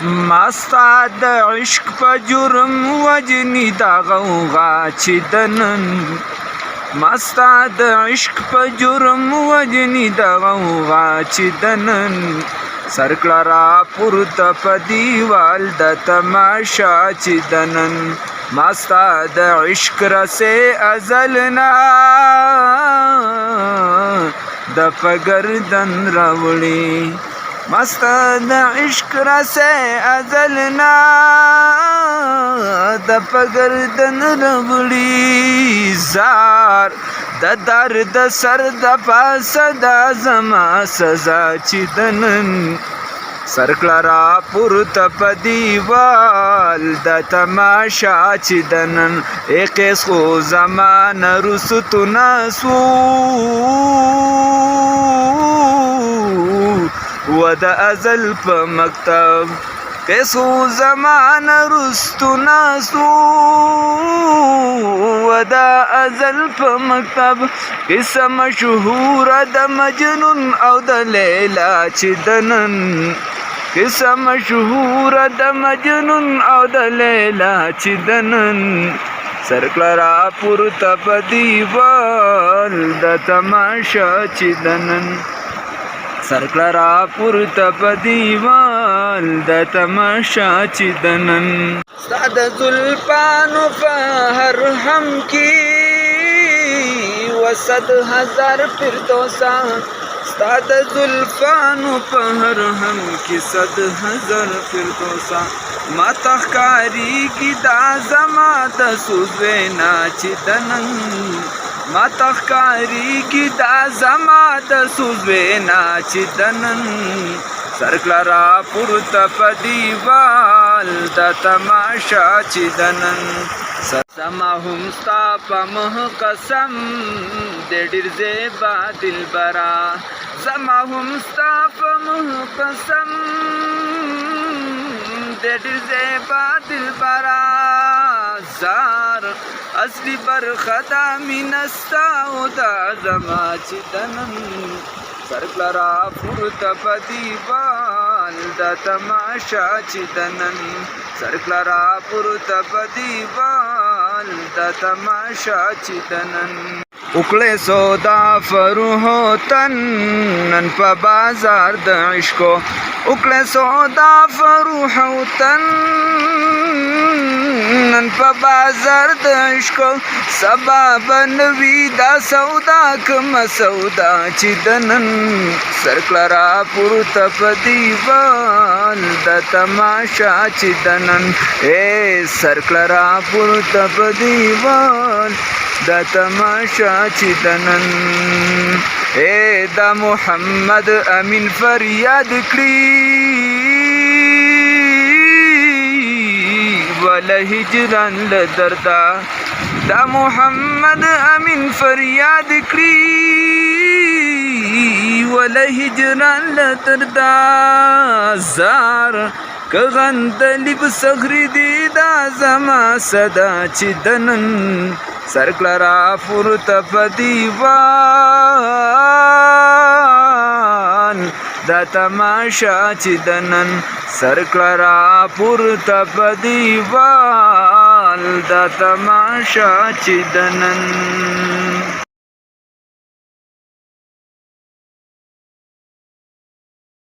مستا د عشق په جرم وجنی دا غوغا چې دنن مستا د عشق په جرم وجنی دا غوغا چې دنن سرکړه را پورته په دیوال د تماشا چې دنن مستا د عشق رسې ازلنا د پګردن راوړي مستا د عشق رسې ازلنا د پګردن راوړي زار د درد سر د پاسه د زما سزا چې دنن سرکړه را پورته په دیوال د تماشا چې دنن قیس خو زمانه رستو ناسو و د ازل په مکتب قیس خو زمانه رستو ناسو و د ازل په مکتب قصه مشهوره د مجنون او د لیلا چې دنن قصه مشهوره د مجنون او د لیلا چې دنن سرکړه را پورته په دیوال د تماشا چې دنن سرکړه را پورته په دیوال د تماشا چې دنن ستا د زلفانو په هر هم کې وصد هزار فردوسه ستا د زلفانو په هر هم کې صد هزار فردوسه ما ته ښکارېږي دا زما د سوز وینا چې دنن ما ته ښکارېږي دا زما د سوز وینا چې دنن سرکړه را پورته په دیوال د تماشا چې دنن زما هم ستا په مخ قسم د ډېر زیبا دلبره زما هم ستا په مخ قسم د ډېر زیبا دلبره زار اصلي برخه دا مینه ستا او دا زما چې دنن سرکړه را پورته په دیوال د تماشا چې دنن سرکړه را پورته په دیوال د تماشا چې دنن وکړې سودا فروحو تن نن په بازار د عشقو وکړې سودا فروحو تن نن په بازار د عشقو سبا بنوي دا سودا کومه سودا چې دنن سرکړه را پورته په دیوال د تماشا چې دنن سرکړه را پورته په دیوال د تماشا چې دنن دا محمد امین فریاد کړي ولا هجران له دردا دا محمد امین فریاد کړي ولا هجران له دردا زار کغندلی بسخری دی دا زما صدا چې دنن سرکړه را پورته په دیوال د تماشا چې دنن سرکړه را پورته په دیوال د تماشا چې دنن